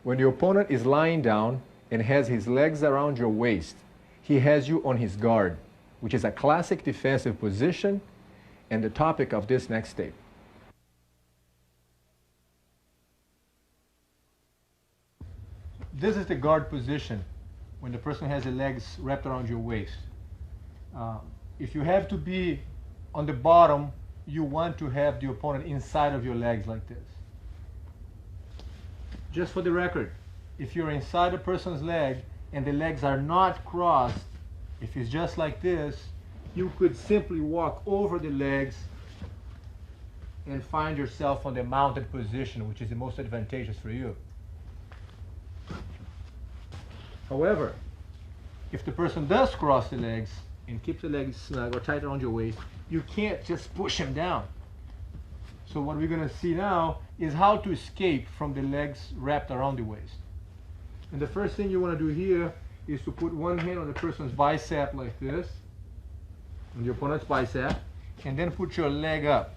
When your opponent is lying down and has his legs around your waist, he has you on his guard, which is a classic defensive position and the topic of this next tape. This is the guard position when the person has the legs wrapped around your waist. If you have to be on the bottom, you want to have the opponent inside of your legs like this. Just for the record, if you're inside a person's leg and the legs are not crossed, if it's just like this, you could simply walk over the legs and find yourself on the mounted position, which is the most advantageous for you. However, if the person does cross the legs and keep the legs snug or tight around your waist, you can't just push him down. So what we're going to see now is how to escape from the legs wrapped around the waist. And the first thing you want to do here is to put one hand on the person's bicep like this, on the opponent's bicep, and then put your leg up.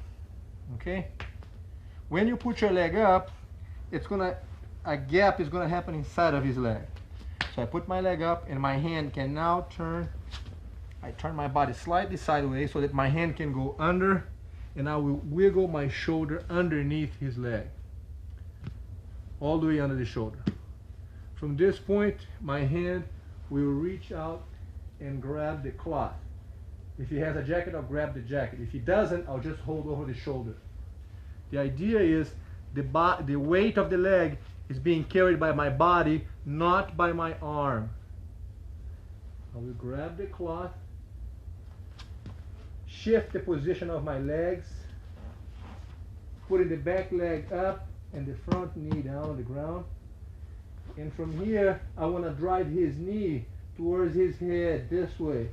Okay? When you put your leg up, a gap is going to happen inside of his leg. So I put my leg up and my hand can now turn. I turn my body slightly sideways so that my hand can go under, and I will wiggle my shoulder underneath his leg, all the way under the shoulder. From this point, my hand will reach out and grab the cloth. If he has a jacket, I'll grab the jacket. If he doesn't, I'll just hold over the shoulder. The idea is the weight of the leg is being carried by my body, not by my arm. I will grab the cloth, shift the position of my legs, putting the back leg up and the front knee down on the ground. And from here, I want to drive his knee towards his head this way,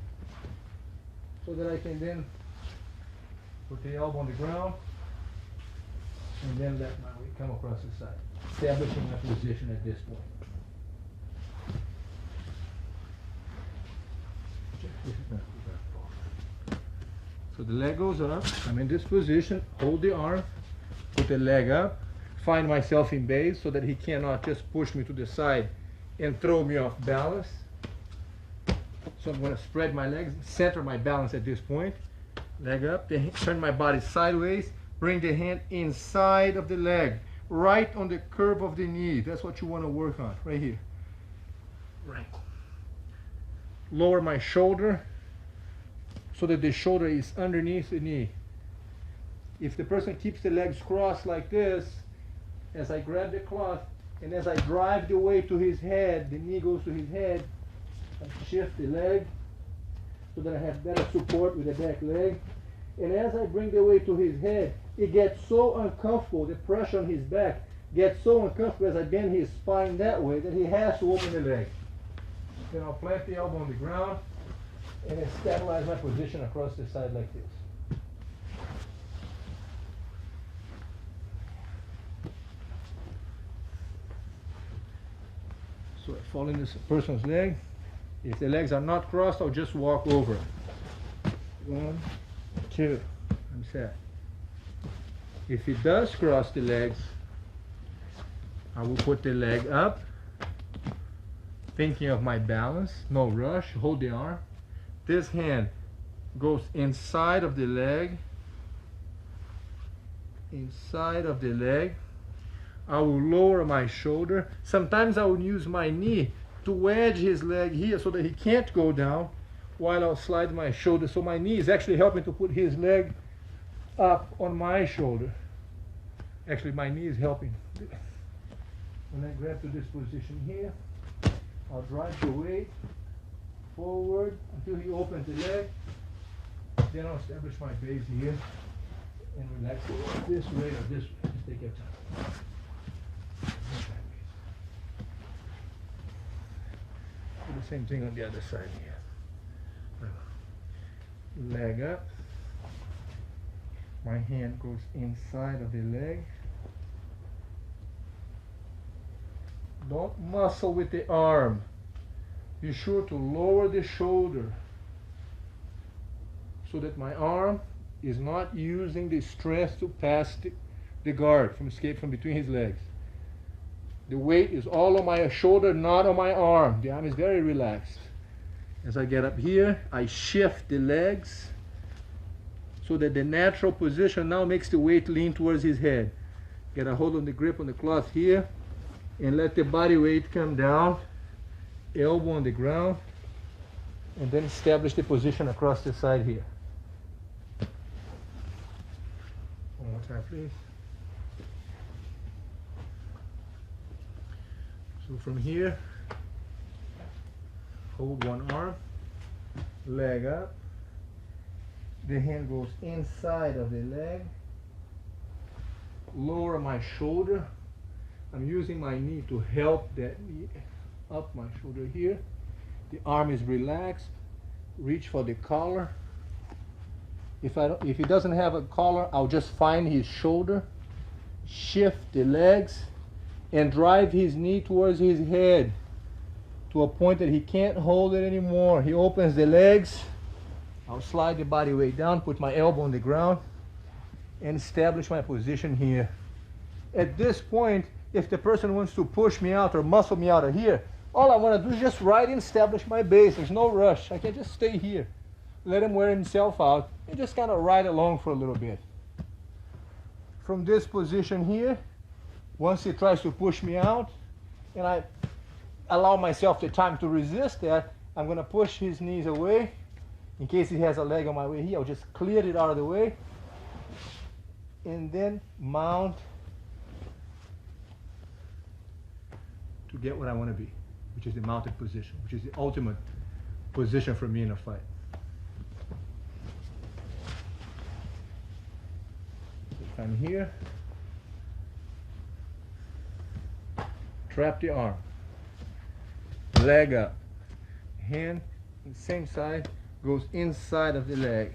so that I can then put the elbow on the ground and then let my weight come across the side, establishing my position at this point. So the leg goes up, I'm in this position, hold the arm, put the leg up, find myself in base so that he cannot just push me to the side and throw me off balance. So I'm going to spread my legs, center my balance at this point, leg up, turn my body sideways, bring the hand inside of the leg, right on the curve of the knee. That's what you want to work on, right here. Right. Lower my shoulder so that the shoulder is underneath the knee. If the person keeps the legs crossed like this, as I grab the cloth and as I drive the weight to his head, the knee goes to his head, I shift the leg so that I have better support with the back leg. And as I bring the weight to his head, it gets so uncomfortable, the pressure on his back gets so uncomfortable as I bend his spine that way that he has to open the leg. Then I'll plant the elbow on the ground and then stabilize my position across the side like this. So I fall in this person's leg. If the legs are not crossed, I'll just walk over. 1, 2, I'm set. If he does cross the legs, I will put the leg up, thinking of my balance, no rush, hold the arm. This hand goes inside of the leg, inside of the leg. I will lower my shoulder. Sometimes I will use my knee to wedge his leg here so that he can't go down, while I'll slide my shoulder. So my knee is actually helping to put his leg up on my shoulder. Actually, my knee is helping. When I grab to this position here, I'll drive the weight forward until he opens the leg. Then I'll establish my base here and relax it this way or this way. Just take your time. Do the same thing on the other side here. Leg up. My hand goes inside of the leg. Don't muscle with the arm. Be sure to lower the shoulder so that my arm is not using the stress to pass the guard from escape from between his legs. The weight is all on my shoulder, not on my arm. The arm is very relaxed. As I get up here, I shift the legs so that the natural position now makes the weight lean towards his head. Get a hold on the grip on the cloth here and let the body weight come down, elbow on the ground, and then establish the position across the side here. One more time, please. So from here, hold one arm, leg up, the hand goes inside of the leg, lower my shoulder. I'm using my knee to help that knee up my shoulder here. The arm is relaxed, reach for the collar. If he doesn't have a collar, I'll just find his shoulder, shift the legs, and drive his knee towards his head to a point that he can't hold it anymore. He opens the legs. I'll slide the body weight down, put my elbow on the ground, and establish my position here. At this point, if the person wants to push me out or muscle me out of here, all I want to do is just ride and establish my base. There's no rush. I can just stay here, let him wear himself out, and just kind of ride along for a little bit. From this position here, once he tries to push me out, and I allow myself the time to resist that, I'm going to push his knees away. In case he has a leg on my way here, I'll just clear it out of the way, and then mount to get what I want to be, which is the mounted position, which is the ultimate position for me in a fight. If I'm here, trap the arm, leg up, hand on the same side goes inside of the leg,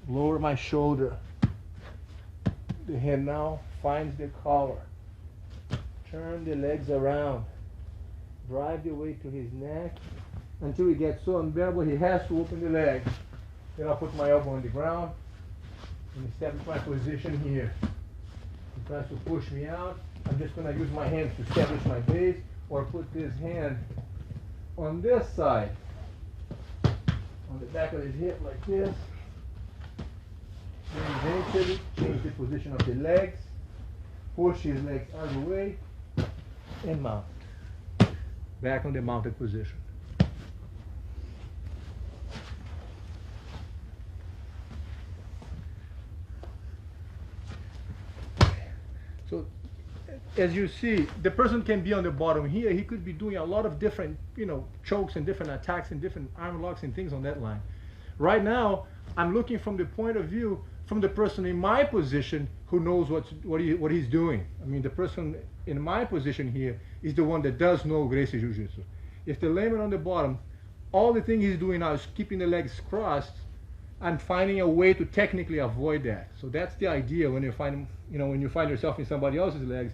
lower my shoulder, the hand now finds the collar, turn the legs around, drive the weight to his neck until he gets so unbearable he has to open the leg. Then I'll put my elbow on the ground and establish my position here. He tries to push me out, I'm just going to use my hands to establish my base, or put this hand on this side, on the back of his hip like this. Then eventually change the position of the legs, push his legs out of the way, and mount. Back on the mounted position. So, as you see, the person can be on the bottom here. He could be doing a lot of different, chokes and different attacks and different arm locks and things on that line. Right now, I'm looking from the point of view from the person in my position who knows what he's doing. I mean, the person in my position here is the one that does know Gracie Jiu-Jitsu. If the layman on the bottom, all the thing he's doing now is keeping the legs crossed, I'm finding a way to technically avoid that. So that's the idea when you find, when you find yourself in somebody else's legs,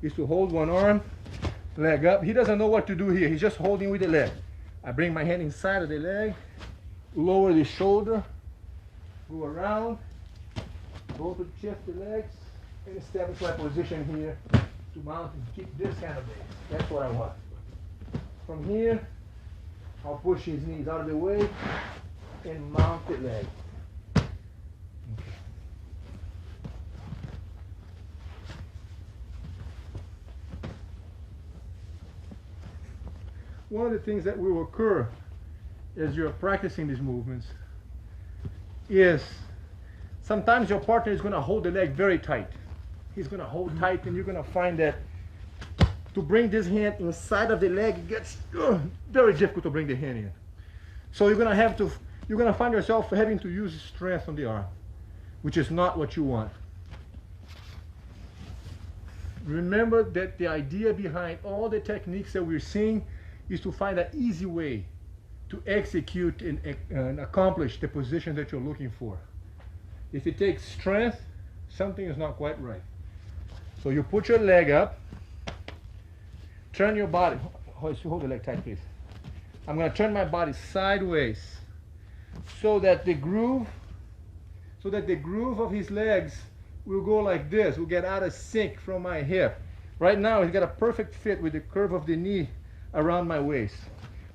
is to hold one arm, leg up. He doesn't know what to do here. He's just holding with the leg. I bring my hand inside of the leg, lower the shoulder, go around, go to shift the legs, and establish my position here to mount and keep this kind of base. That's what I want. From here, I'll push his knees out of the way and mount the leg. Okay. One of the things that will occur as you're practicing these movements is sometimes your partner is going to hold the leg very tight. He's going to hold tight, and you're going to find that to bring this hand inside of the leg, it gets very difficult to bring the hand in. So you're going to find yourself having to use strength on the arm, which is not what you want. Remember that the idea behind all the techniques that we're seeing is to find an easy way to execute and accomplish the position that you're looking for. If it takes strength, something is not quite right. So you put your leg up, turn your body, hold the leg tight please. I'm going to turn my body sideways so that the groove of his legs will go like this, will get out of sync from my hip. Right now, he's got a perfect fit with the curve of the knee around my waist.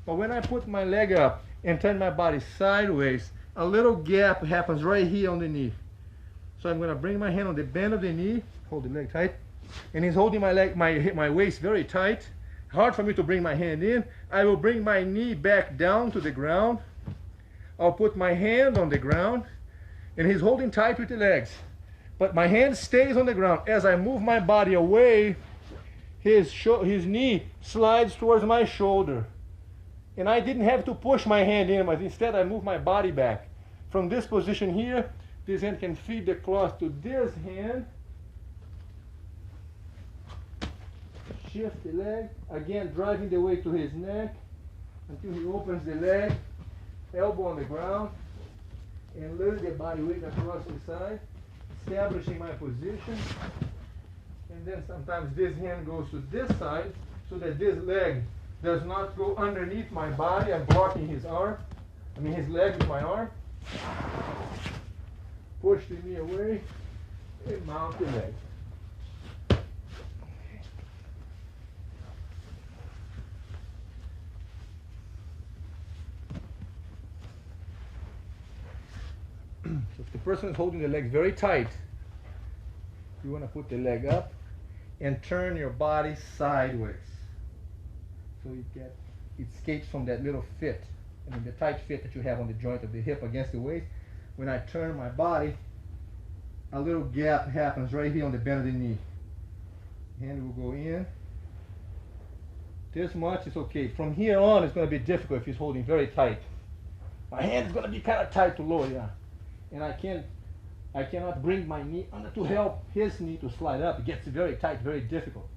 But when I put my leg up and turn my body sideways, a little gap happens right here on the knee. So I'm going to bring my hand on the bend of the knee, hold the leg tight, and he's holding my waist very tight. Hard for me to bring my hand in. I will bring my knee back down to the ground. I'll put my hand on the ground, and he's holding tight with the legs. But my hand stays on the ground. As I move my body away, his knee slides towards my shoulder. And I didn't have to push my hand in, but instead I moved my body back. From this position here, this hand can feed the cloth to this hand. Shift the leg, again driving the weight to his neck until he opens the leg, elbow on the ground, and lift the body weight across the side, establishing my position. And then sometimes this hand goes to this side so that this leg does not go underneath my body. I'm blocking his leg with my arm. Push the knee away and mount the leg. So if the person is holding the legs very tight, you want to put the leg up and turn your body sideways. So it escapes from that little fit, the tight fit that you have on the joint of the hip against the waist. When I turn my body, a little gap happens right here on the bend of the knee. Hand will go in. This much is okay. From here on, it's going to be difficult if he's holding very tight. My hand is going to be kind of tight to lower, yeah. And I cannot bring my knee under to help his knee to slide up. It gets very tight, very difficult.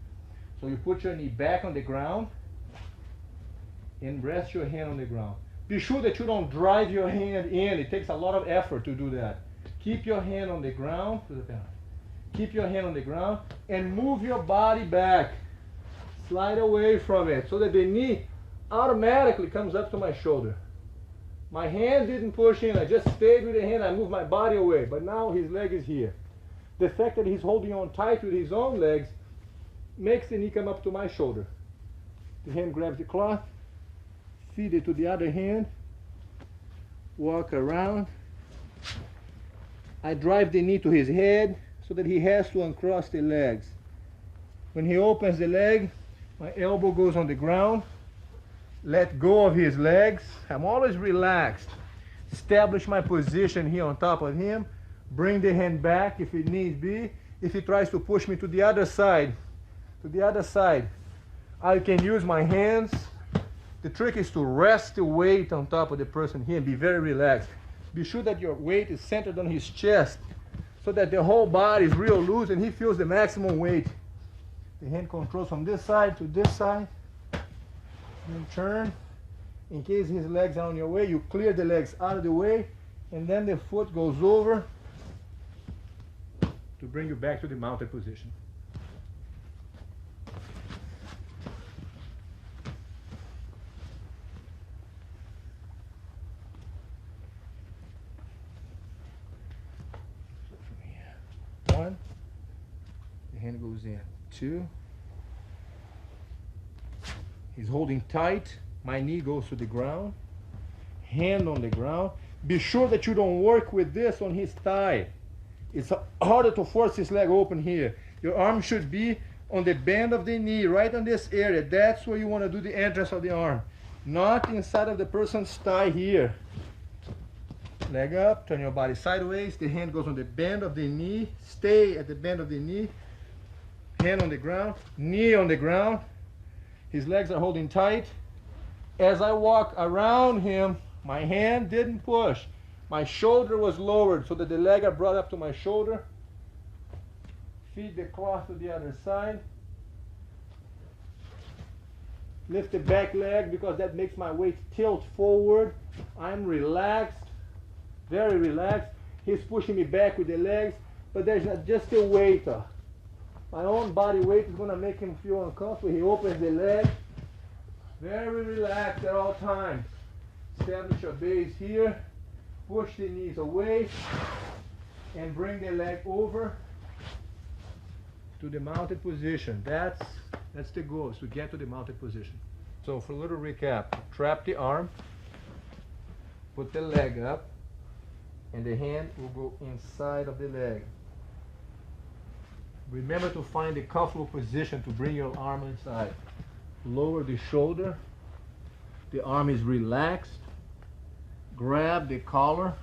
So you put your knee back on the ground and rest your hand on the ground. Be sure that you don't drive your hand in. It takes a lot of effort to do that. Keep your hand on the ground. Keep your hand on the ground and move your body back. Slide away from it so that the knee automatically comes up to my shoulder. My hand didn't push in. I just stayed with the hand. I moved my body away. But now his leg is here. The fact that he's holding on tight with his own legs makes the knee come up to my shoulder. The hand grabs the cloth, feed it to the other hand, walk around. I drive the knee to his head so that he has to uncross the legs. When he opens the leg, my elbow goes on the ground. Let go of his legs. I'm always relaxed. Establish my position here on top of him. Bring the hand back if it needs be. If he tries to push me to the other side, I can use my hands. The trick is to rest the weight on top of the person here and be very relaxed. Be sure that your weight is centered on his chest so that the whole body is real loose and he feels the maximum weight. The hand controls from this side to this side. And turn. In case his legs are on your way, you clear the legs out of the way, and then the foot goes over to bring you back to the mounted position. So from here, 1, the hand goes in, 2. He's holding tight. My knee goes to the ground. Hand on the ground. Be sure that you don't work with this on his thigh. It's harder to force his leg open here. Your arm should be on the bend of the knee, right on this area. That's where you want to do the entrance of the arm. Not inside of the person's thigh here. Leg up, turn your body sideways. The hand goes on the bend of the knee. Stay at the bend of the knee. Hand on the ground, knee on the ground. His legs are holding tight. As I walk around him, my hand didn't push. My shoulder was lowered so that the leg I brought up to my shoulder. Feed the cloth to the other side. Lift the back leg because that makes my weight tilt forward. I'm relaxed, very relaxed. He's pushing me back with the legs, but there's not just a weight. My own body weight is going to make him feel uncomfortable. He opens the leg. Very relaxed at all times. Establish your base here. Push the knees away. And bring the leg over. to the mounted position. That's the goal, is to get to the mounted position. So for a little recap, trap the arm, put the leg up, and the hand will go inside of the leg. Remember to find a comfortable position to bring your arm inside. Lower the shoulder, the arm is relaxed, grab the collar,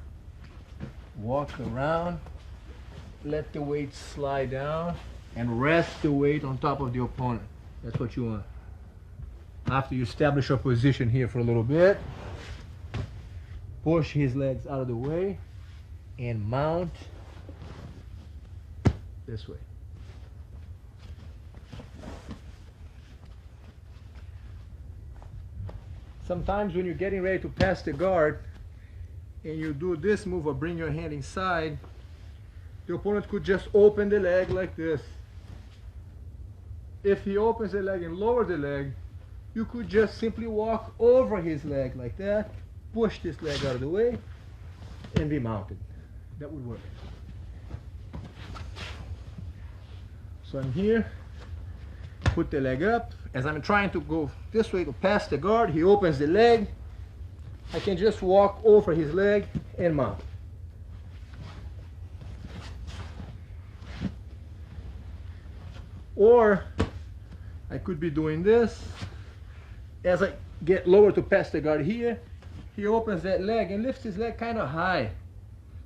walk around, let the weight slide down, and rest the weight on top of the opponent. That's what you want. After you establish your position here for a little bit, push his legs out of the way and mount this way. Sometimes when you're getting ready to pass the guard and you do this move or bring your hand inside, the opponent could just open the leg like this. If he opens the leg and lowers the leg, you could just simply walk over his leg like that, push this leg out of the way, and be mounted. That would work. So I'm here, put the leg up. As I'm trying to go this way to pass the guard, he opens the leg. I can just walk over his leg and mount. Or I could be doing this. As I get lower to pass the guard here, he opens that leg and lifts his leg kind of high.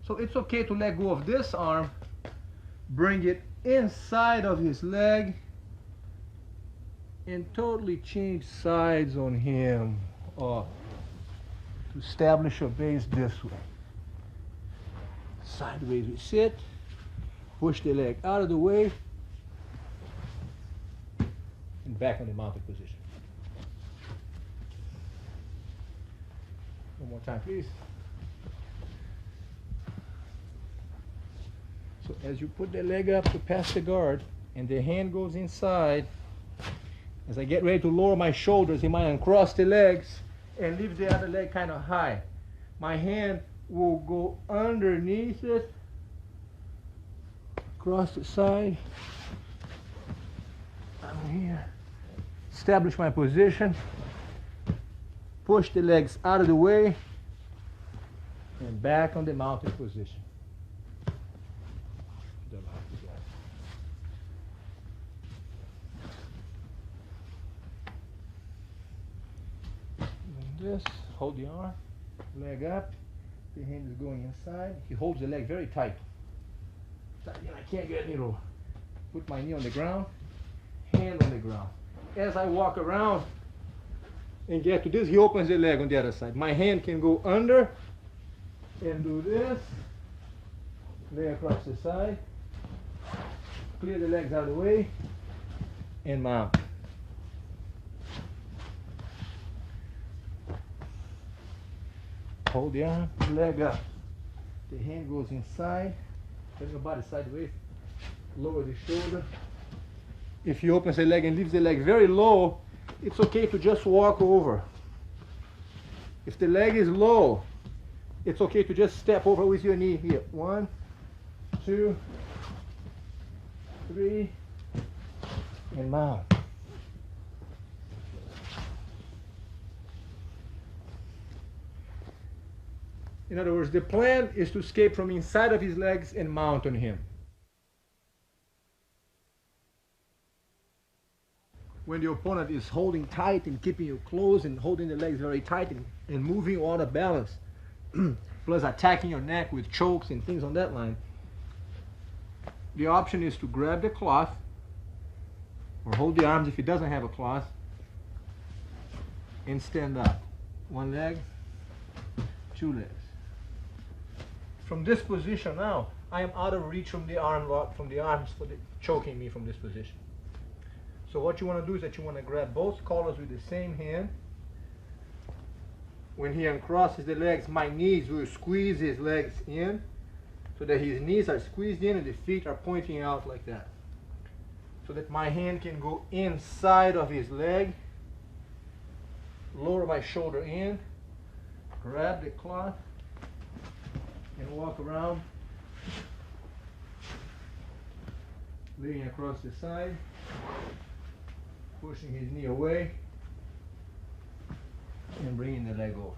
So it's okay to let go of this arm, bring it inside of his leg, and totally change sides on him to establish a base this way. Sideways we sit, push the leg out of the way, and back on the mounted position. One more time, please. So as you put the leg up to pass the guard and the hand goes inside, as I get ready to lower my shoulders, he might uncross the legs and leave the other leg kind of high. My hand will go underneath it, across the side. I'm here. Establish my position. Push the legs out of the way and back on the mounted position. This, hold the arm, leg up, the hand is going inside. He holds the leg very tight. I can't get me to put my knee on the ground, hand on the ground. As I walk around and get to this, he opens the leg on the other side. My hand can go under and do this, lay across the side, clear the legs out of the way, and mount. Hold the arm, leg up. The hand goes inside, bring your body sideways, lower the shoulder. If he opens the leg and leaves the leg very low, it's okay to just walk over. If the leg is low, it's okay to just step over with your knee here. 1, 2, 3, and mount. In other words, the plan is to escape from inside of his legs and mount on him. When the opponent is holding tight and keeping you close and holding the legs very tight and moving you out of balance, plus attacking your neck with chokes and things on that line, the option is to grab the cloth or hold the arms if he doesn't have a cloth and stand up. 1 leg, 2 legs. From this position now, I am out of reach from the arm lock, from the arms for choking me from this position. So what you want to do is that you want to grab both collars with the same hand. When he uncrosses the legs, my knees will squeeze his legs in so that his knees are squeezed in and the feet are pointing out like that. So that my hand can go inside of his leg, lower my shoulder in, grab the cloth, and walk around laying across the side, pushing his knee away, and bringing the leg over.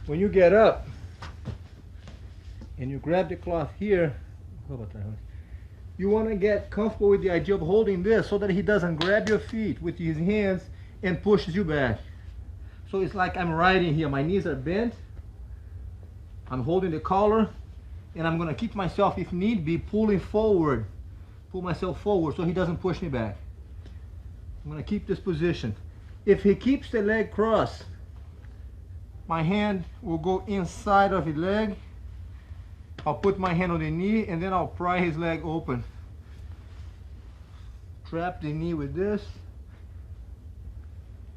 When you get up and you grab the cloth here, you want to get comfortable with the idea of holding this so that he doesn't grab your feet with his hands and pushes you back. So it's like I'm riding here. My knees are bent. I'm holding the collar, and I'm going to keep myself, if need be, pulling forward. Pull myself forward so he doesn't push me back. I'm going to keep this position. If he keeps the leg crossed, my hand will go inside of his leg. I'll put my hand on the knee, and then I'll pry his leg open. Trap the knee with this.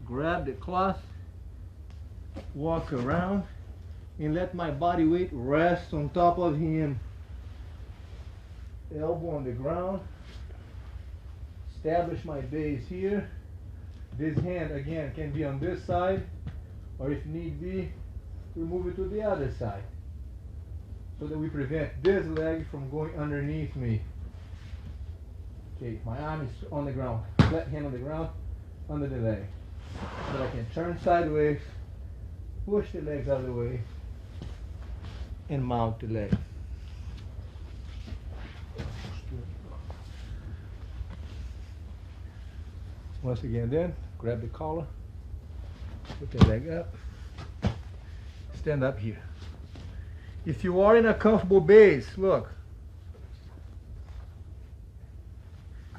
Grab the cloth. Walk around and let my body weight rest on top of him. Elbow on the ground. Establish my base here. This hand again can be on this side, or if need be, we move it to the other side so that we prevent this leg from going underneath me. Okay, my arm is on the ground, flat hand on the ground, under the leg. So I can turn sideways, push the legs out of the way, and mount the leg. Once again then, grab the collar, put the leg up, stand up here. If you are in a comfortable base, look,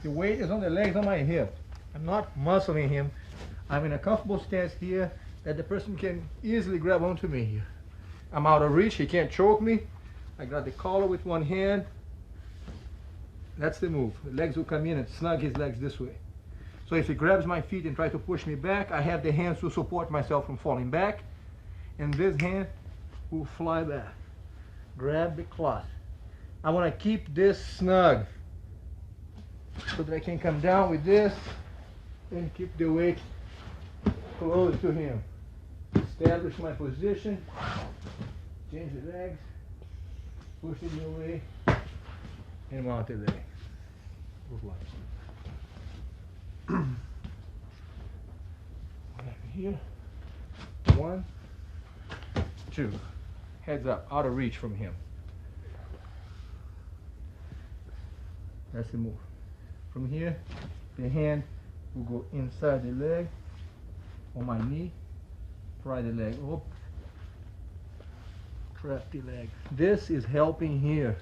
the weight is on the legs, on my hip. I'm not muscling him. I'm in a comfortable stance here that the person can easily grab onto me here. I'm out of reach, he can't choke me. I got the collar with one hand. That's the move. The legs will come in and snug his legs this way. So if he grabs my feet and tries to push me back, I have the hands to support myself from falling back. And this hand will fly back. Grab the cloth. I want to keep this snug so that I can come down with this and keep the weight close to him. Establish my position. Change the legs. Push it away. And mount the leg. Here. 1, 2. Heads up, out of reach from him. That's the move. From here, the hand will go inside the leg, on my knee, pry the leg up, trap the leg. This is helping here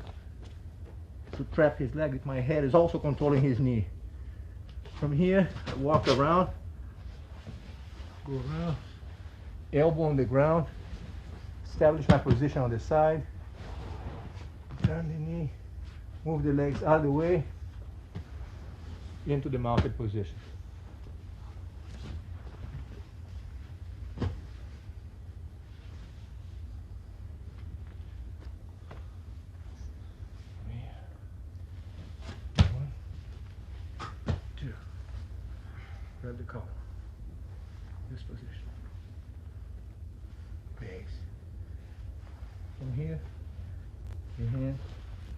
to trap his leg with my head, is also controlling his knee. From here, I walk around, go around, elbow on the ground, establish my position on the side, turn the knee, move the legs out of the way, into the mounted position. One, 2. Grab the collar. This position. Base. From here, the hand.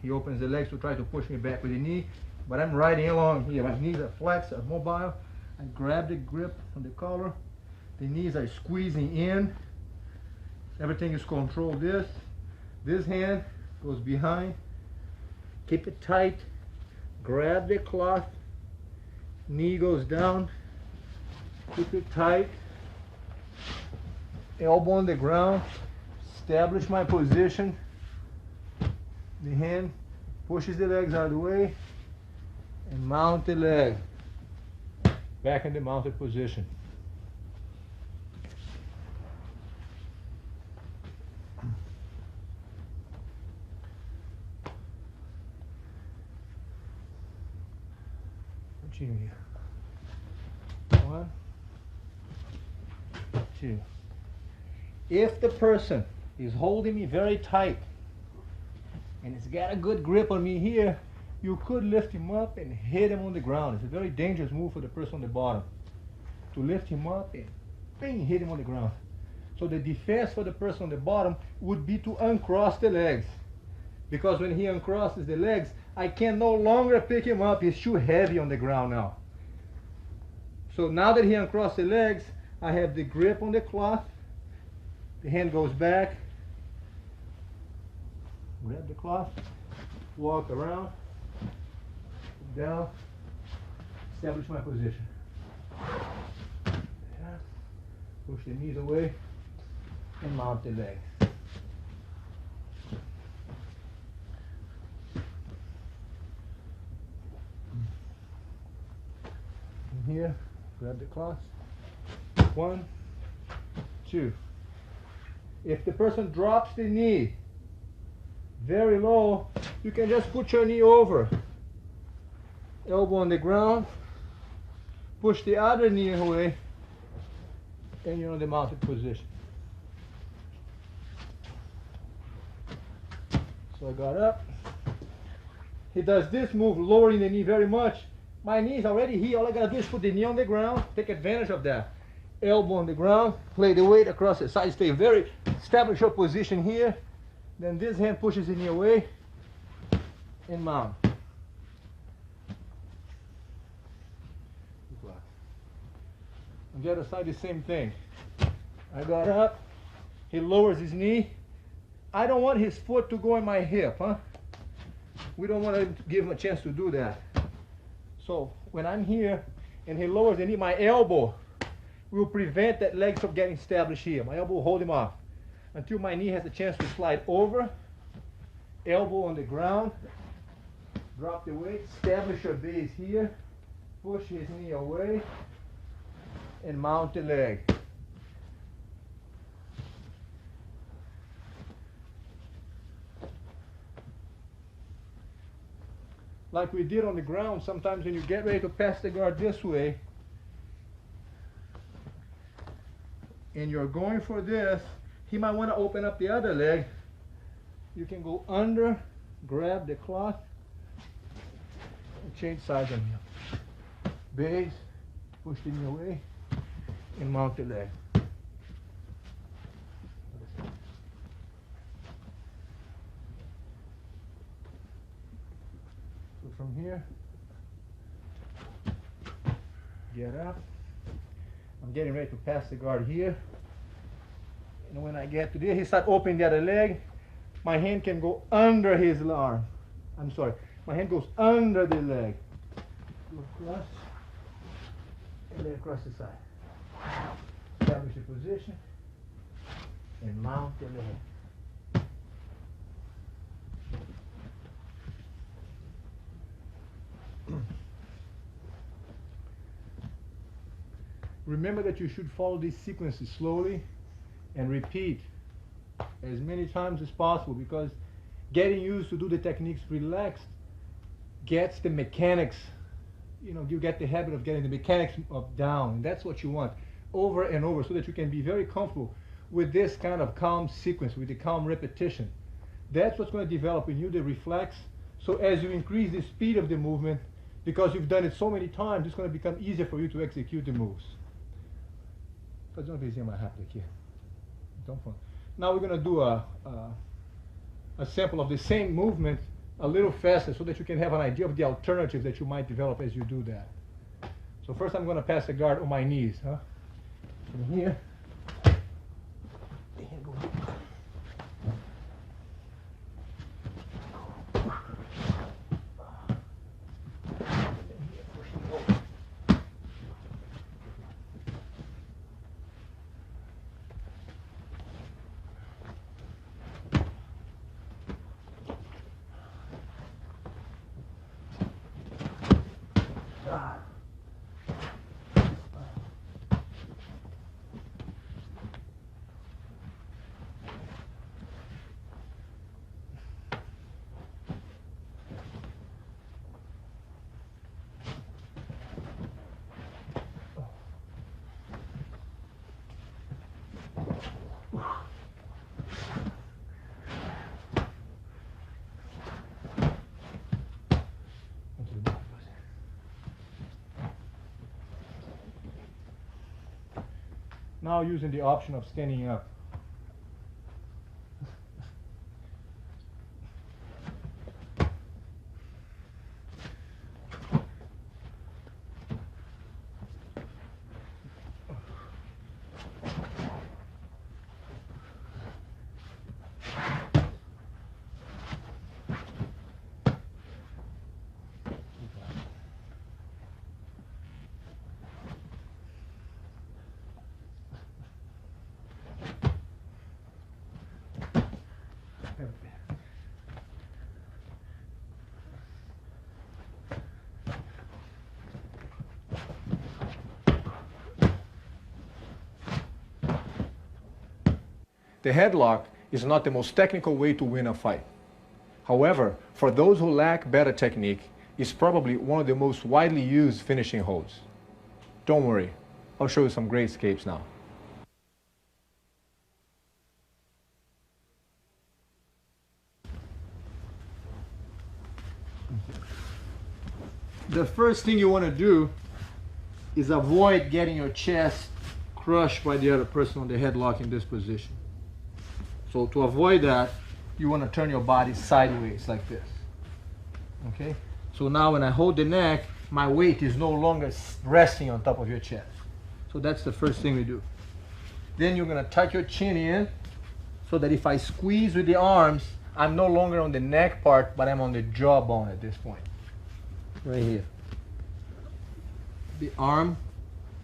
He opens the legs to try to push me back with the knee, but I'm riding along here. My knees are flexed, are mobile. I grab the grip on the collar. The knees are squeezing in. Everything is controlled. This hand goes behind. Keep it tight. Grab the cloth. Knee goes down. Keep it tight. Elbow on the ground. Establish my position. The hand pushes the legs out of the way and mount the leg back in the mounted position. Continue here. 1, 2. If the person is holding me very tight and he's got a good grip on me here, you could lift him up and hit him on the ground. It's a very dangerous move for the person on the bottom. To lift him up and bang, hit him on the ground. So the defense for the person on the bottom would be to uncross the legs. Because when he uncrosses the legs, I can no longer pick him up. He's too heavy on the ground now. So now that he uncrossed the legs, I have the grip on the cloth. The hand goes back. Grab the cloth. Walk around. Down. Establish my position. Yeah. Push the knees away and mount the legs. From here, grab the cloth. 1, 2. If the person drops the knee very low, you can just put your knee over. Elbow on the ground. Push the other knee away, and you're in the mounted position. So I got up. He does this move, lowering the knee very much. My knee is already here. All I gotta do is put the knee on the ground, take advantage of that. Elbow on the ground, play the weight across the side, stay very, establish your position here. Then this hand pushes the knee away and mount. On the other side, the same thing. I got up, he lowers his knee. I don't want his foot to go in my hip, huh? We don't want to give him a chance to do that. So when I'm here and he lowers the knee, my elbow will prevent that leg from getting established here. My elbow will hold him off until my knee has a chance to slide over. Elbow on the ground. Drop the weight, establish your base here. Push his knee away and mount the leg. Like we did on the ground, sometimes when you get ready to pass the guard this way, and you're going for this, he might want to open up the other leg. You can go under, grab the cloth, and change sides on him. Base, push the knee away, and mount the leg. So from here, get up. I'm getting ready to pass the guard here. And when I get to there, he starts opening the other leg. My hand can go under his arm. I'm sorry. My hand goes under the leg. Go across. And then across the side. Establish the position. And mount the leg. Remember that you should follow these sequences slowly and repeat as many times as possible, because getting used to do the techniques relaxed gets the mechanics, you get the habit of getting the mechanics of down, and that's what you want over and over, so that you can be very comfortable with this kind of calm sequence, with the calm repetition. That's what's going to develop in you the reflex. So as you increase the speed of the movement, because you've done it so many times, it's going to become easier for you to execute the moves. Fazer uma vezinha mais rápida aqui. Então, now we're going to do a sample of the same movement a little faster, so that you can have an idea of the alternatives that you might develop as you do that. So first I'm going to pass the guard on my knees. Huh? From here. Now using the option of standing up. The headlock is not the most technical way to win a fight. However, for those who lack better technique, it's probably one of the most widely used finishing holds. Don't worry, I'll show you some great escapes now. The first thing you want to do is avoid getting your chest crushed by the other person on the headlock in this position. So to avoid that, you want to turn your body sideways like this. Okay? So now when I hold the neck, my weight is no longer resting on top of your chest. So that's the first thing we do. Then you're going to tuck your chin in so that if I squeeze with the arms, I'm no longer on the neck part, but I'm on the jawbone at this point. Right here. The arm,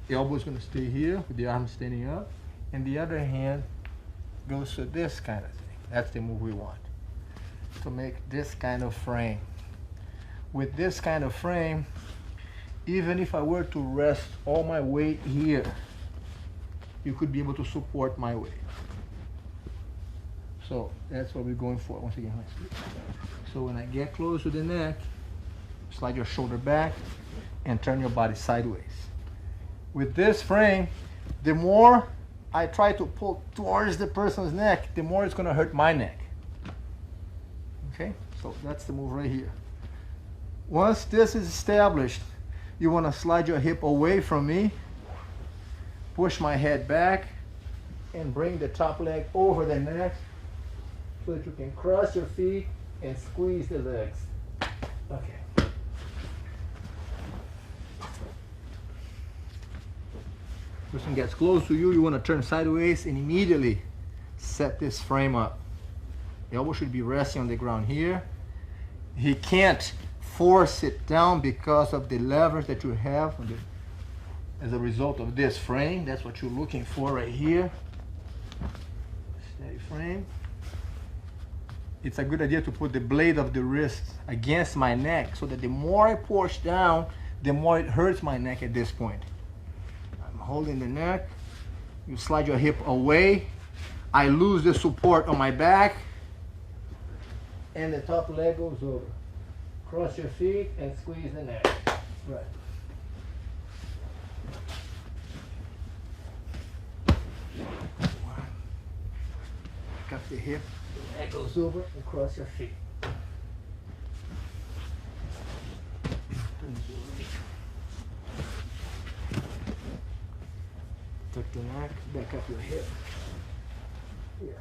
the elbow is going to stay here with the arm standing up, and the other hand goes to this kind of thing. That's the move we want. To make this kind of frame. With this kind of frame, even if I were to rest all my weight here, you could be able to support my weight. So that's what we're going for. Once again, so when I get close to the neck, slide your shoulder back and turn your body sideways. With this frame, the more I try to pull towards the person's neck, the more it's going to hurt my neck. Okay, so that's the move right here. Once this is established, you want to slide your hip away from me, push my head back, and bring the top leg over the neck so that you can cross your feet and squeeze the legs. Okay. Person gets close to you, you want to turn sideways and immediately set this frame up. The elbow should be resting on the ground here. He can't force it down because of the leverage that you have as a result of this frame. That's what you're looking for right here. Steady frame. It's a good idea to put the blade of the wrist against my neck so that the more I push down, the more it hurts my neck at this point. I'm holding the neck. You slide your hip away. I lose the support on my back. And the top leg goes over. Cross your feet and squeeze the neck. Right. Pick up the hip, the leg goes over and cross your feet. Tuck the neck, back up your hip. Yes.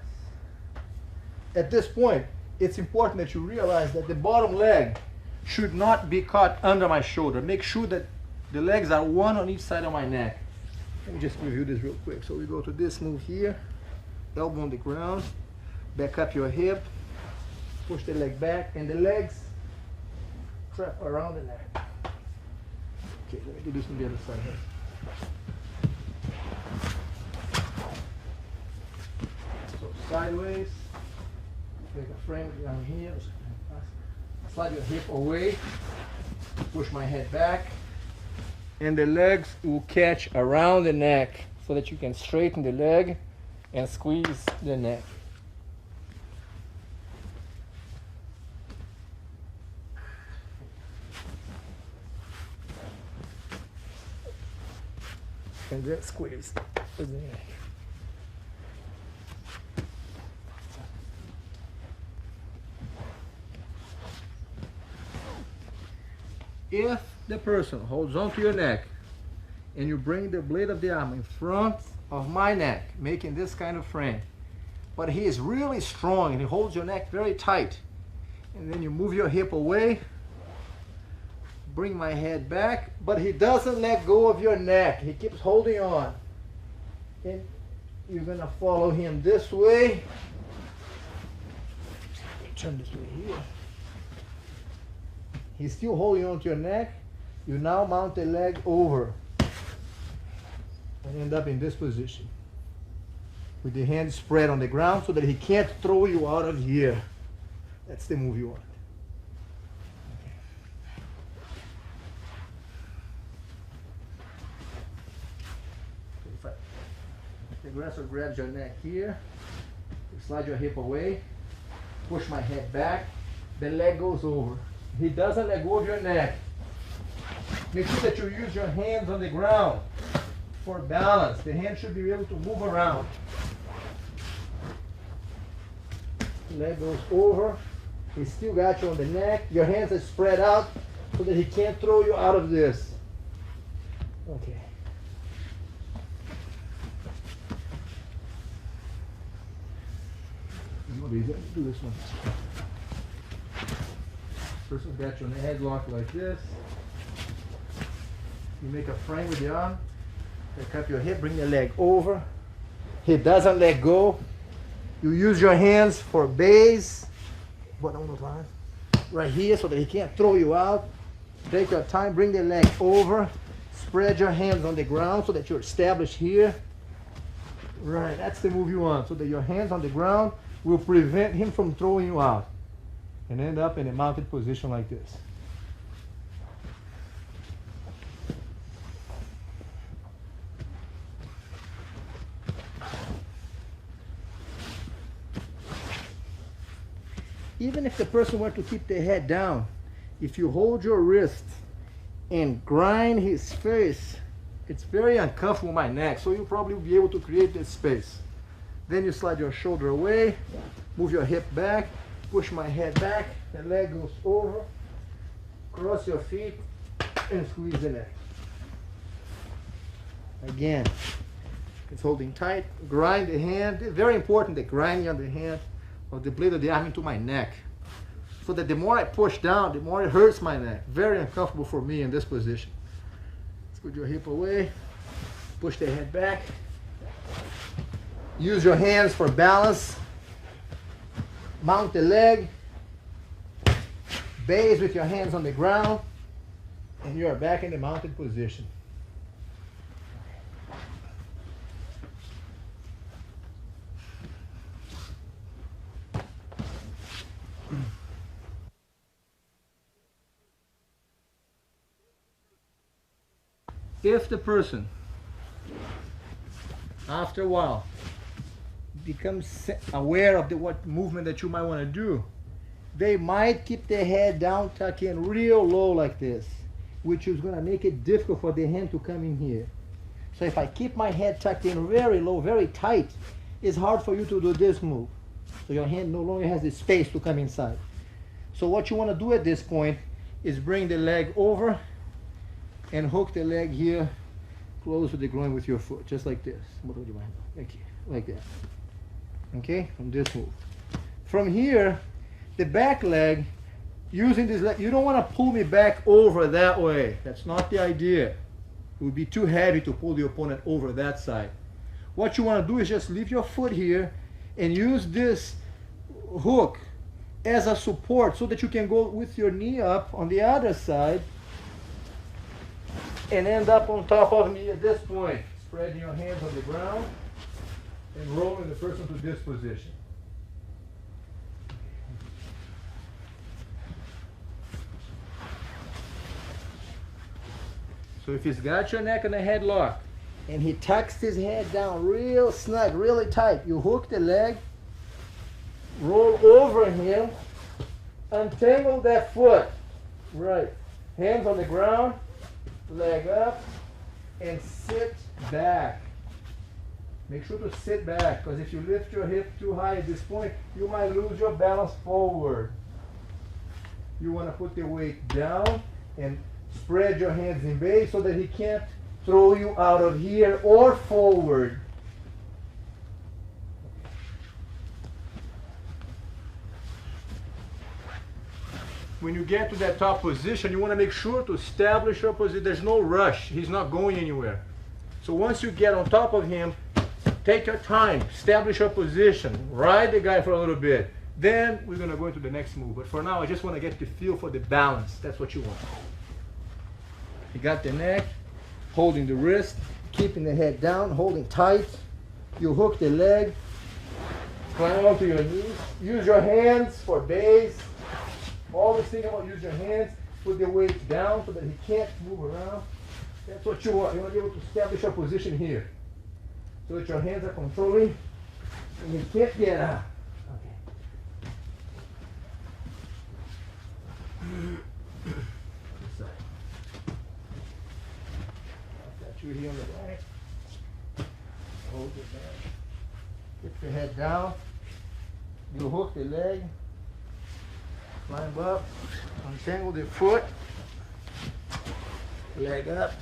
At this point, it's important that you realize that the bottom leg should not be caught under my shoulder. Make sure that the legs are one on each side of my neck. Let me just review this real quick. So we go to this move here, elbow on the ground, back up your hip, push the leg back, and the legs trap around the neck. Okay, let me do this on the other side here. So sideways, make a frame down here, slide your hip away, push my head back, and the legs will catch around the neck so that you can straighten the leg and squeeze the neck. And then squeeze the neck. If the person holds on to your neck and you bring the blade of the arm in front of my neck, making this kind of frame. But he is really strong and he holds your neck very tight. And then you move your hip away, bring my head back, but he doesn't let go of your neck. He keeps holding on. And you're gonna follow him this way. Turn this way here. He's still holding on to your neck. You now mount the leg over and end up in this position with the hand spread on the ground so that he can't throw you out of here. That's the move you want. If the aggressor grabs your neck here, you slide your hip away, push my head back, the leg goes over. He doesn't let go of your neck. Make sure that you use your hands on the ground for balance. The hand should be able to move around. Leg goes over. He still got you on the neck. Your hands are spread out so that he can't throw you out of this. Okay. Do this one. Person's got you on the headlock like this. You make a frame with the arm. Pick up your hip, bring the leg over. He doesn't let go. You use your hands for base. But on the line. Right here so that he can't throw you out. Take your time, bring the leg over. Spread your hands on the ground so that you're established here. Right, that's the move you want. So that your hands on the ground will prevent him from throwing you out. And end up in a mounted position like this. Even if the person were to keep their head down, if you hold your wrist and grind his face, it's very uncomfortable with my neck, so you'll probably be able to create this space. Then you slide your shoulder away, move your hip back, push my head back, the leg goes over, cross your feet, and squeeze the neck. Again, it's holding tight, grind the hand. It's very important, the grinding on the hand of the blade of the arm into my neck. So that the more I push down, the more it hurts my neck. Very uncomfortable for me in this position. Scoot your hip away, push the head back. Use your hands for balance. Mount the leg. Base with your hands on the ground. And you are back in the mounted position. If the person, after a while, becomes aware of what movement that you might want to do, they might keep their head down, tuck in real low like this, which is going to make it difficult for the hand to come in here. So if I keep my head tucked in very low, very tight, it's hard for you to do this move. So your hand no longer has the space to come inside. So what you want to do at this point is bring the leg over and hook the leg here close to the groin with your foot, just like this. Like that. Okay, from this move. From here, the back leg, using this leg, you don't want to pull me back over that way. That's not the idea. It would be too heavy to pull the opponent over that side. What you want to do is just leave your foot here and use this hook as a support so that you can go with your knee up on the other side and end up on top of me at this point. Spreading your hands on the ground and rolling the person to this position. So if he's got your neck in a headlock and he tucks his head down real snug, really tight, you hook the leg, roll over him, untangle that foot. Right. Hands on the ground, leg up, and sit back. Make sure to sit back, because if you lift your hip too high at this point, you might lose your balance forward. You want to put the weight down and spread your hands in base so that he can't throw you out of here or forward. when you get to that top position, you want to make sure to establish your position. There's no rush. He's not going anywhere. So once you get on top of him, take your time, establish your position, ride the guy for a little bit. Then we're going to go into the next move. But for now, I just want to get the feel for the balance. That's what you want. You got the neck, holding the wrist, keeping the head down, holding tight. You hook the leg, climb onto your knees. Use your hands for base. Always think about use your hands. Put the weight down so that he can't move around. That's what you want. You want to be able to establish your position here. So that your hands are controlling and you can't get out. Okay. This side. Got you here on the back. Hold it back. Get your head down. You hook the leg. Climb up. Untangle the foot. Leg up.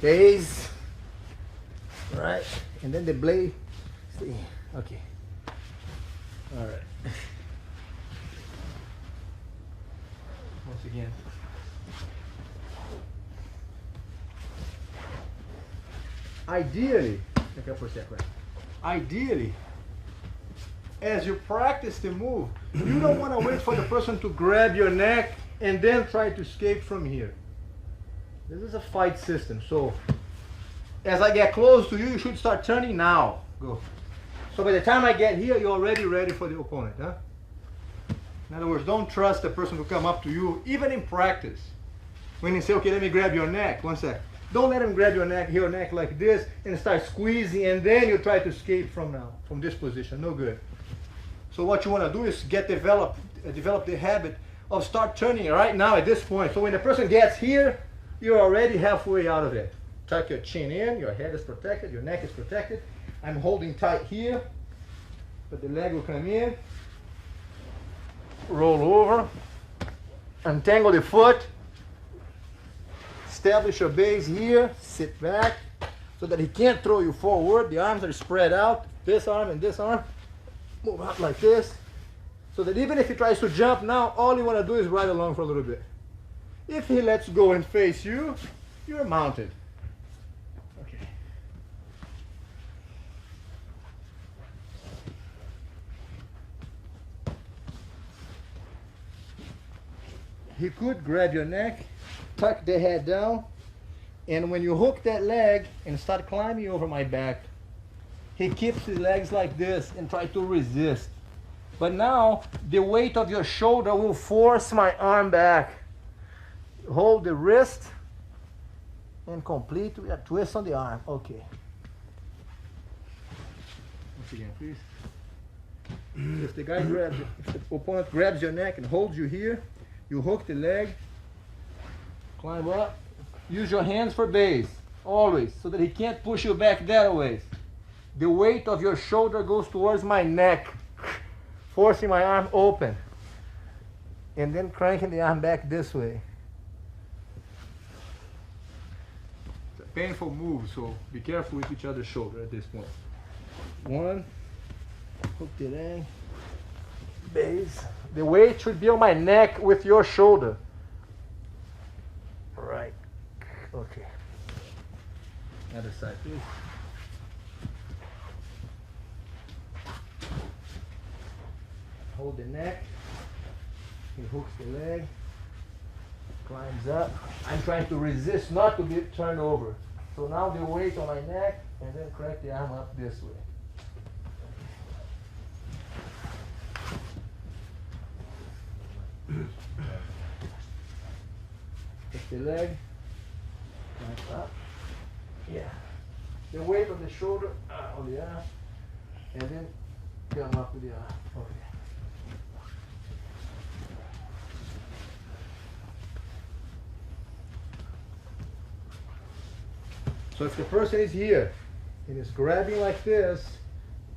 Base. Right. And then the blade. See. Okay. All right. Once again. Ideally, back up for a sec, right? Ideally, as you practice the move, you don't want to wait for the person to grab your neck and then try to escape from here. This is a fight system, so as I get close to you, you should start turning now. Go. So by the time I get here, you're already ready for the opponent, huh? In other words, don't trust the person to come up to you, even in practice. When you say, okay, let me grab your neck, one sec. Don't let him grab your neck like this and start squeezing, and then you try to escape from this position. No good. So what you want to do is develop the habit of start turning right now at this point. So when the person gets here, you're already halfway out of it. Tuck your chin in, your head is protected, your neck is protected. I'm holding tight here, but the leg will come in. Roll over, untangle the foot, establish your base here, sit back so that he can't throw you forward. The arms are spread out, this arm and this arm. Move out like this, so that even if he tries to jump now, all you want to do is ride along for a little bit. If he lets go and face you, you're mounted. Okay. He could grab your neck, tuck the head down, and when you hook that leg and start climbing over my back, he keeps his legs like this and try to resist. But now, the weight of your shoulder will force my arm back. Hold the wrist and complete with a twist on the arm. Okay. Once again, please. If the opponent grabs your neck and holds you here, you hook the leg, climb up, use your hands for base, always, so that he can't push you back that way. The weight of your shoulder goes towards my neck, forcing my arm open, and then cranking the arm back this way. It's a painful move, so be careful with each other's shoulder at this point. One, hook the leg, base. The weight should be on my neck with your shoulder. Right. Okay. Other side, please. Hold the neck. He hooks the leg. Climbs up. I'm trying to resist not to be turned over. So now the weight on my neck, and then crank the arm up this way. Lift the leg, climb up, yeah. The weight of the shoulder on the arm, and then come up with the arm. Okay. So if the person is here and is grabbing like this,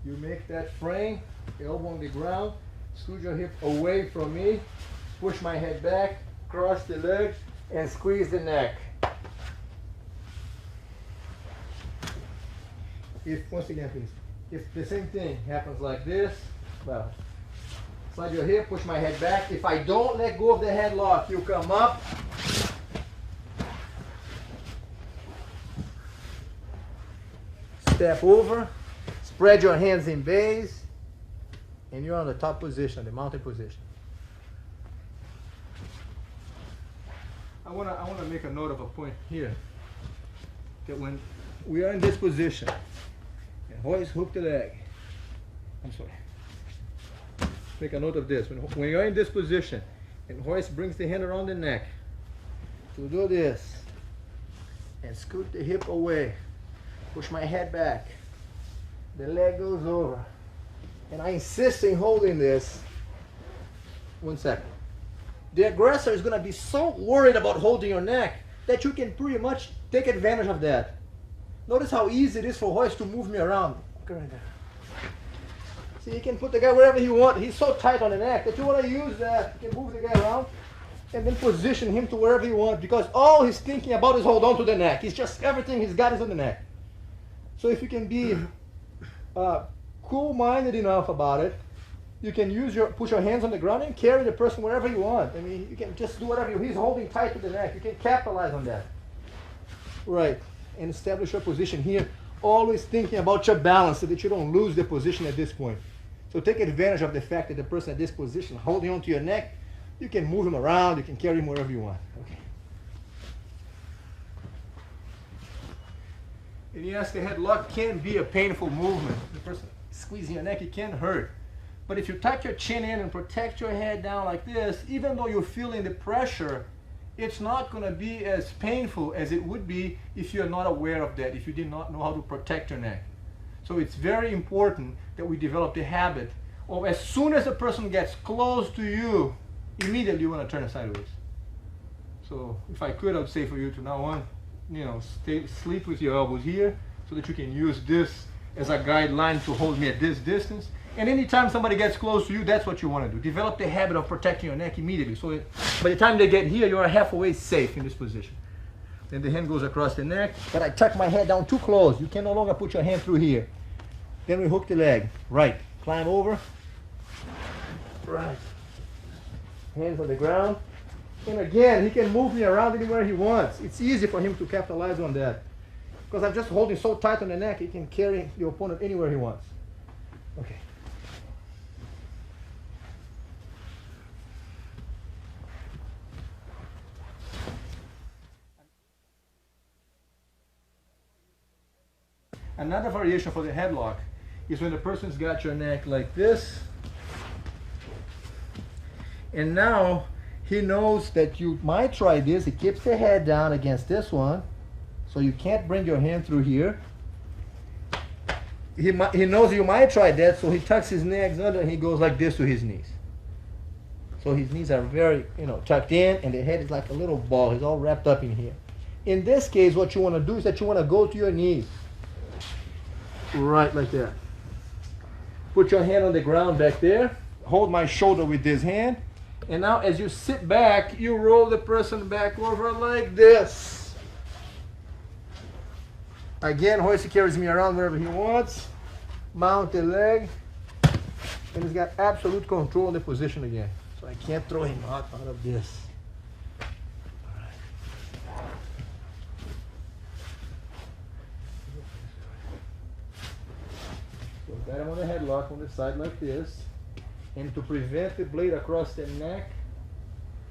you make that frame, elbow on the ground, scoot your hip away from me, push my head back, cross the legs, and squeeze the neck. Once again, please, if the same thing happens like this, well, Slide your hip, push my head back. If I don't let go of the headlock, you come up. Step over. Spread your hands in base. And you're on the top position, the mountain position. I wanna make a note of a point here. That when we are in this position, and hoist, hook the leg. I'm sorry. Make a note of this. When you're in this position, and hoist brings the hand around the neck, to do this, and scoot the hip away, push my head back, the leg goes over, and I insist in holding this. 1 second. The aggressor is going to be so worried about holding your neck that you can pretty much take advantage of that. Notice how easy it is for hoist to move me around. Go right there. See, you can put the guy wherever you want. He's so tight on the neck that you want to use that. You can move the guy around and then position him to wherever you want, because all he's thinking about is hold on to the neck. He's just, everything he's got is on the neck. So if you can be cool-minded enough about it, you can put your hands on the ground and carry the person wherever you want. I mean, you can just do whatever he's holding tight to the neck. You can capitalize on that. Right, and establish your position here. Always thinking about your balance so that you don't lose the position at this point. So take advantage of the fact that the person at this position holding onto your neck, you can move him around, you can carry him wherever you want. Okay. And yes, the headlock can be a painful movement. The person squeezing your neck, it can hurt. But if you tuck your chin in and protect your head down like this, even though you're feeling the pressure, it's not going to be as painful as it would be if you're not aware of that, if you did not know how to protect your neck. So it's very important that we develop the habit of, as soon as the person gets close to you, immediately you want to turn sideways. So if I could, I would say for you to now on, sleep with your elbows here so that you can use this as a guideline to hold me at this distance. And anytime somebody gets close to you, that's what you want to do. Develop the habit of protecting your neck immediately. So by the time they get here, you are halfway safe in this position. Then the hand goes across the neck, but I tuck my head down too close. You can no longer put your hand through here. Then we hook the leg. Right. Climb over. Right. Hands on the ground. And again, he can move me around anywhere he wants. It's easy for him to capitalize on that. Because I'm just holding so tight on the neck, he can carry the opponent anywhere he wants. Okay. Another variation for the headlock is when the person's got your neck like this, and now he knows that you might try this. He keeps the head down against this one, so you can't bring your hand through here. He knows you might try that, so he tucks his legs under and he goes like this to his knees. So his knees are very, tucked in, and the head is like a little ball. He's all wrapped up in here. In this case, what you want to do is that you want to go to your knees. Right like that. Put your hand on the ground back there. Hold my shoulder with this hand. And now as you sit back, you roll the person back over like this. Again, hoist carries me around wherever he wants. Mount the leg. And he's got absolute control of the position again. So I can't throw him out of this. Got him on the headlock on the side like this. And to prevent the blade across the neck,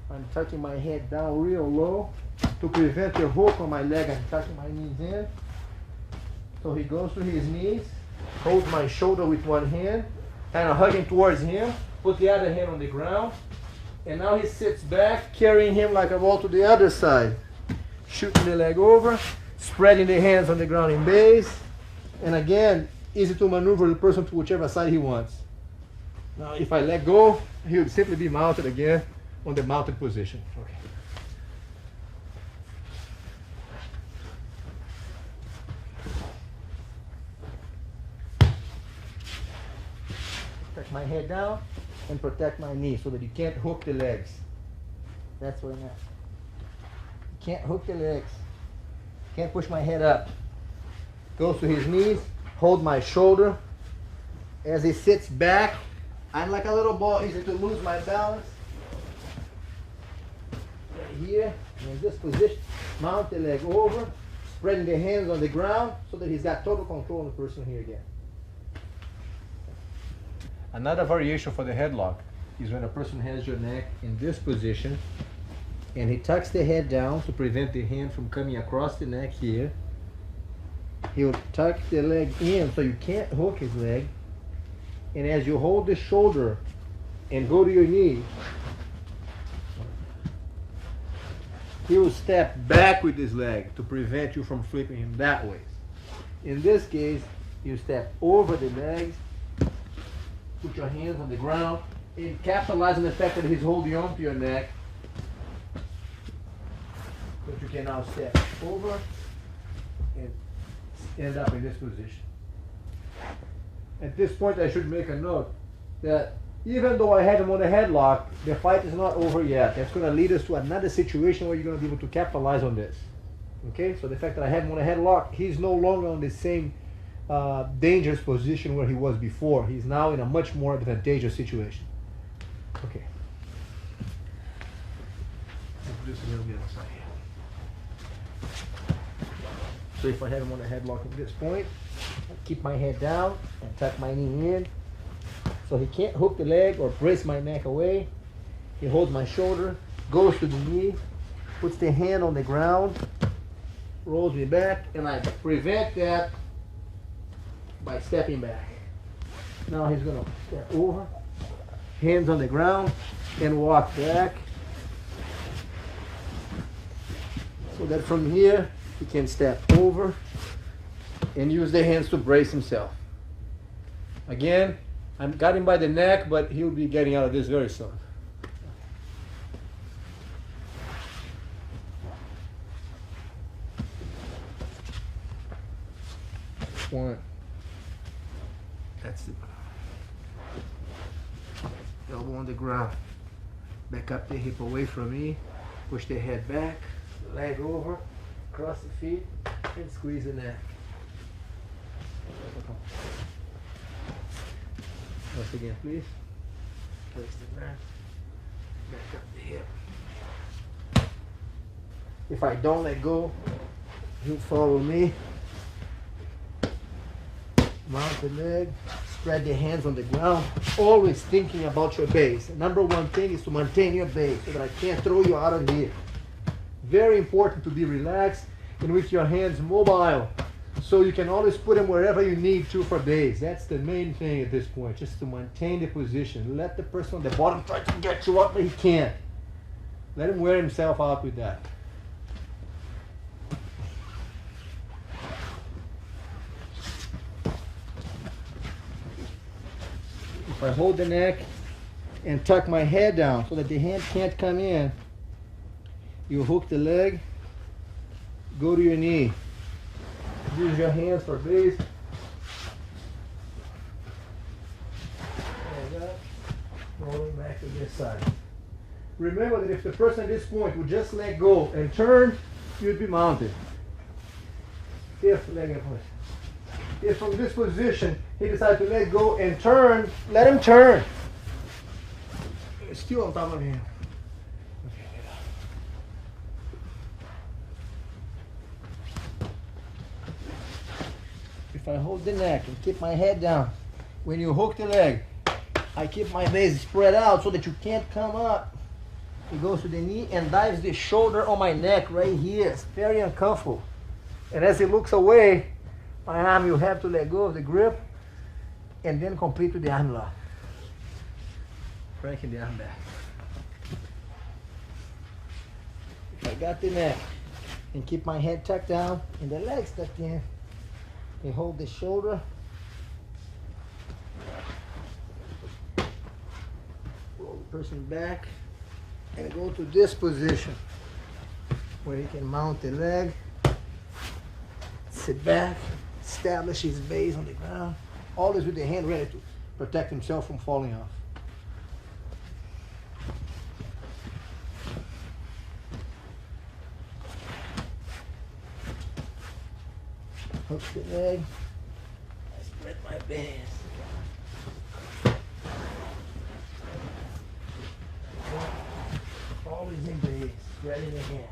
I'm tucking my head down real low. To prevent the hook on my leg, I'm tucking my knees in. So he goes to his knees, holds my shoulder with one hand, kind of hugging towards him, put the other hand on the ground, and now he sits back, carrying him like a ball to the other side. Shooting the leg over, spreading the hands on the ground in base, and again, easy to maneuver the person to whichever side he wants. Now if I let go, he would simply be mounted again on the mounted position. Okay. Protect my head down and protect my knee so that you can't hook the legs. That's what I'm at. You can't hook the legs. Can't push my head up. Goes to his knees. Hold my shoulder. As he sits back, I'm like a little ball, easy to lose my balance. Right here, in this position, mount the leg over, spreading the hands on the ground so that he's got total control of the person here again. Another variation for the headlock is when a person has your neck in this position and he tucks the head down to prevent the hand from coming across the neck here. He'll tuck the leg in so you can't hook his leg. And as you hold the shoulder and go to your knee, he will step back with his leg to prevent you from flipping him that way. In this case, you step over the legs, put your hands on the ground, and capitalize on the fact that he's holding on to your neck. But you can now step over and stand up in this position. At this point, I should make a note that even though I had him on a headlock, the fight is not over yet. That's going to lead us to another situation where you're going to be able to capitalize on this. Okay, so the fact that I had him on a headlock, he's no longer on the same dangerous position where he was before. He's now in a much more advantageous situation. Okay. Just a little bit outside here. So if I have him on a headlock at this point, I keep my head down and tuck my knee in. So he can't hook the leg or brace my neck away. He holds my shoulder, goes to the knee, puts the hand on the ground, rolls me back, and I prevent that by stepping back. Now he's going to step over, hands on the ground, and walk back. So that from here, he can step over and use the hands to brace himself. Again, I've got him by the neck, but he'll be getting out of this very soon. One. That's it. Elbow on the ground. Back up the hip away from me. Push the head back. Leg over. Cross the feet. And squeeze the neck. Once again, please. Place the neck. Back up the hip. If I don't let go, he'll follow me. Mount the leg, spread the hands on the ground, always thinking about your base. The number one thing is to maintain your base so that I can't throw you out of here. Very important to be relaxed and with your hands mobile so you can always put them wherever you need to for base. That's the main thing at this point, just to maintain the position. Let the person on the bottom try to get you up, but he can't. Let him wear himself out with that. If I hold the neck and tuck my head down so that the hand can't come in, you hook the leg, go to your knee. Use your hands for base. Like that. Rolling back to this side. Remember that if the person at this point would just let go and turn, you'd be mounted. If leg in place. If from this position he decides to let go and turn, let him turn. It's still on top of him. If I hold the neck and keep my head down, when you hook the leg, I keep my base spread out so that you can't come up. He goes to the knee and dives the shoulder on my neck right here. It's very uncomfortable. And as he looks away, my arm, you have to let go of the grip and then complete with the arm lock. Cranking the arm back. If I got the neck and keep my head tucked down and the legs tucked in, you hold the shoulder. Roll the person back and go to this position where he can mount the leg, sit back, establish his base on the ground, always with the hand ready to protect himself from falling off. Hook the leg, I spread my base. spreading the hands.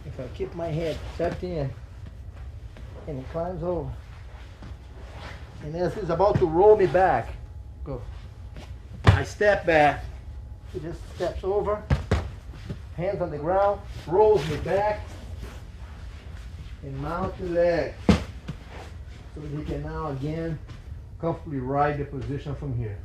If I keep my head tucked in and he climbs over, and as he's about to roll me back, go. I step back. He just steps over, hands on the ground, rolls me back, and mount the leg. So that he can now again comfortably ride the position from here.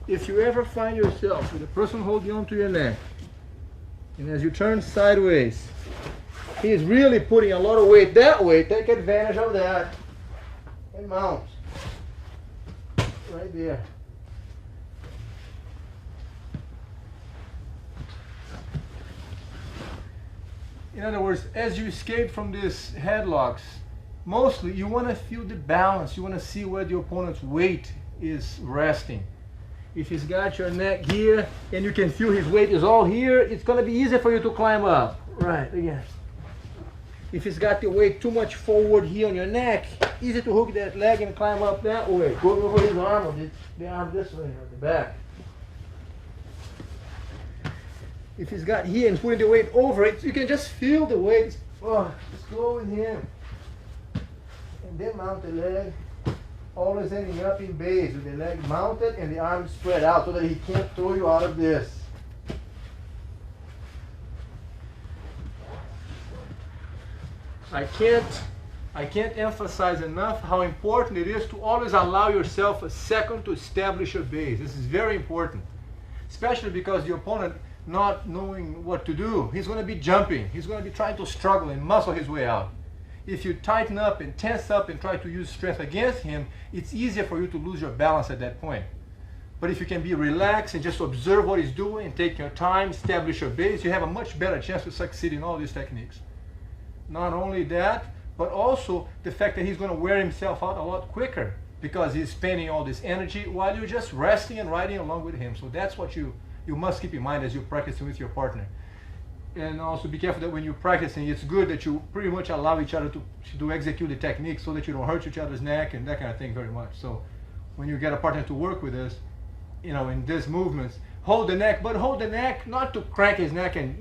If you ever find yourself with a person holding on to your neck, and as you turn sideways, he is really putting a lot of weight that way, take advantage of that and mount. Right there. In other words, as you escape from these headlocks, mostly you want to feel the balance. You want to see where the opponent's weight is resting. If he's got your neck here and you can feel his weight is all here, it's going to be easier for you to climb up. Right, again. If he's got the weight too much forward here on your neck, easy to hook that leg and climb up that way. Go over his arm or the arm this way or the back. If he's got here and putting the weight over it, you can just feel the weight. Oh, just go with him. And then mount the leg. Always ending up in base with the leg mounted and the arms spread out so that he can't throw you out of this. I can't emphasize enough how important it is to always allow yourself a second to establish your base. This is very important, especially because the opponent not knowing what to do, he's going to be jumping, he's going to be trying to struggle and muscle his way out. If you tighten up and tense up and try to use strength against him, it's easier for you to lose your balance at that point. But if you can be relaxed and just observe what he's doing and take your time, establish your base, you have a much better chance to succeed in all these techniques. Not only that, but also the fact that he's going to wear himself out a lot quicker because he's spending all this energy while you're just resting and riding along with him. So that's what you must keep in mind as you're practicing with your partner. And also be careful that when you're practicing, it's good that you pretty much allow each other to execute the technique so that you don't hurt each other's neck and that kind of thing very much. So when you get a partner to work with this, in these movements, hold the neck, but hold the neck not to crank his neck and,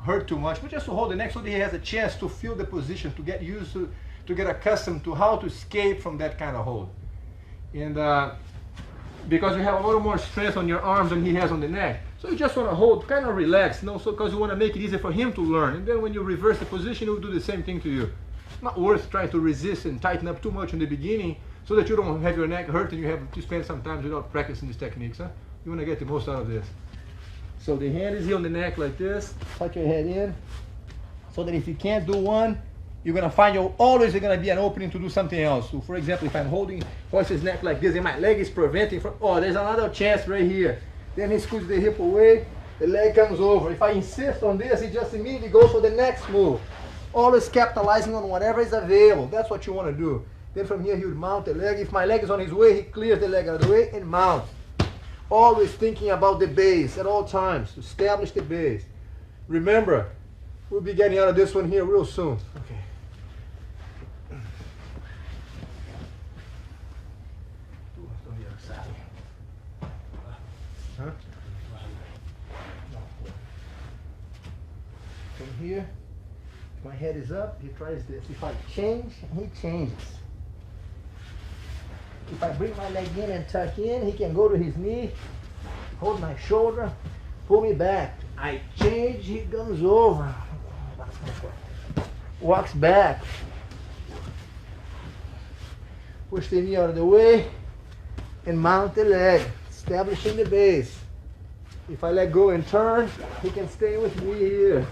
hurt too much, but just to hold the neck so that he has a chance to feel the position, to get used to get accustomed to how to escape from that kind of hold. And because you have a little more strength on your arms than he has on the neck. So you just want to hold, kind of relax, so because you want to make it easier for him to learn. And then when you reverse the position, he'll do the same thing to you. It's not worth trying to resist and tighten up too much in the beginning so that you don't have your neck hurt and you have to spend some time without practicing these techniques. Huh? You want to get the most out of this. So the hand is here on the neck like this. Tuck your head in so that if you can't do one, you're going to find always going to be an opening to do something else. So for example, if I'm holding horse's neck like this and my leg is preventing from, there's another chance right here. Then he scoots the hip away, the leg comes over. If I insist on this, he just immediately goes for the next move. Always capitalizing on whatever is available. That's what you want to do. Then from here he would mount the leg. If my leg is on his way, he clears the leg out of the way and mounts. Always thinking about the base at all times. To establish the base. Remember, we'll be getting out of this one here real soon. Okay. Huh? From here, my head is up, he tries this. If I change, he changes. If I bring my leg in and tuck in, he can go to his knee, hold my shoulder, pull me back. I change, he comes over. Walks back. Push the knee out of the way and mount the leg, establishing the base. If I let go and turn, he can stay with me here.